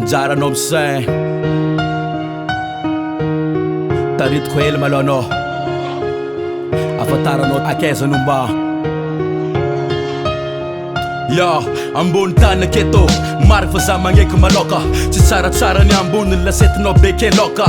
Anjara nom ZAY Tarit ko hely maloha anao Afantaranao akaiza no mba Yo, ambony tany aketo Marika fa za magneky maloka Tsy tsaratsara ny ambony lasetinao beke loka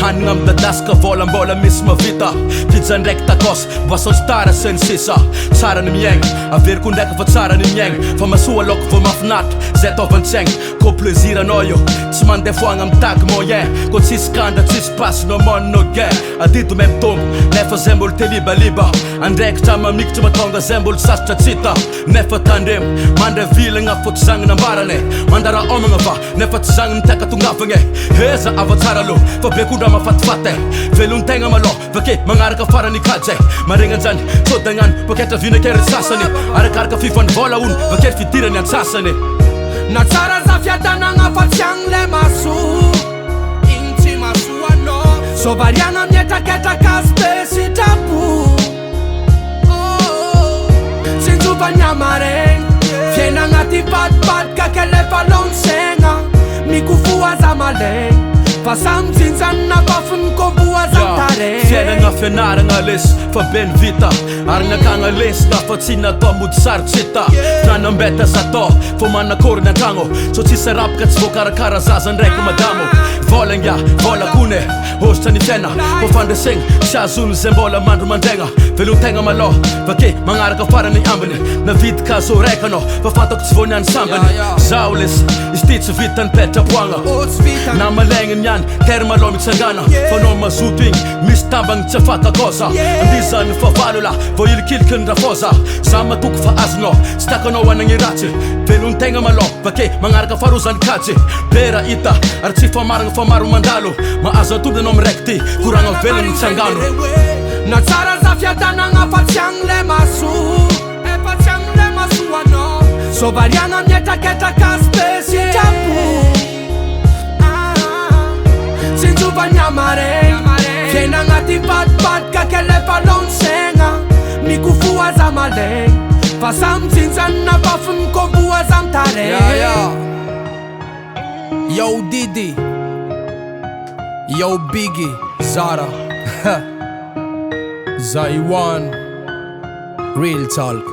Hanigna midadaska volambola misy mavita Pizza ndraiky tacos, boisson stara sy ny sisa Tsara ny miaigny, averiko ndraiky fa tsara ny miaigny Fa masoa loko fa mafinatra, zay taovan-tsaigny Ko plaisir anao io, tsy mandeha foagna mitaky moyen Ko tsisy kanda, tsisy pasy no mon no gain Adido me mitombo, nefa zay mbolo te libaliba Andraikitra mamikitra matonga zay mbolo sasotra tsita Nefa tandremo, mandra vilagna fô tsy zagny nambarane Mandara omagna va, nefa tsy zagny miteka tongafagne Heza ava tsara aloha, fa be kondra mafatifaty Velontaigna Maloha, vake magnaraka farany kajay Maregna anjany, sodagnany, paketra vinakery sasany Arakaraka fifany vola ony, vakery fidirany antsasany Na tsara za fiadanagna fa tsy agny le maso Igny tsy maso anao So variana mietraketraka spesy trapo Sinjovany amaregny Fiaina agnaty vadibadika kelefa lonsegna Mikofoa za malegny Fa samy jinjany na bafiny kovoa za taregny Fiainagna fianaragna lesy fa ben vita Ary nakagna lesy da fa tsy natao mody sary tsita Tranambeta zatao fô manakory ny antragno So tsisy arapaka tsy voakarakara zaza ndraiky madamo Vola ngia, vola kone, hositra ny fiaina Fô fandresegny, tsy azony zay mbola mandro mandraigna Velontaigna Maloha, vake magnaraka farany ambiny Navidy kazo raika anao, fa fantako tsy voany any sambany Zaho lesy, izy ty tsy vita ny petra-poagna Na malegny niany, terre Maloha mitsangana Fa nao mazoto igny, misy tambagny tsy afaka kosa Andizany fa valo la, vo ilikiliky ny rafoza Za matoko fa azonao, tsy takanao anagny ratsy Velontaigna Maloha, vake magnaraka farozany katsy Pera ita, ary tsy famaragna fa maro mandalo Mahazo atomby anao miraiky ty, koragna velogny mitsangano Na tsara za fiadanagna fa tsy agny le maso Efa tsy agny le maso anao So variana mietraketraka spesy trapo Sinjovany amaregny Fiaina agnaty vadibadika kelefa lonsegna Mikofoa za malegny Fa samy jinjany na bafiny kovoa za mitaregny Yo Didi Yo Biggie Zara ZAY one Real talk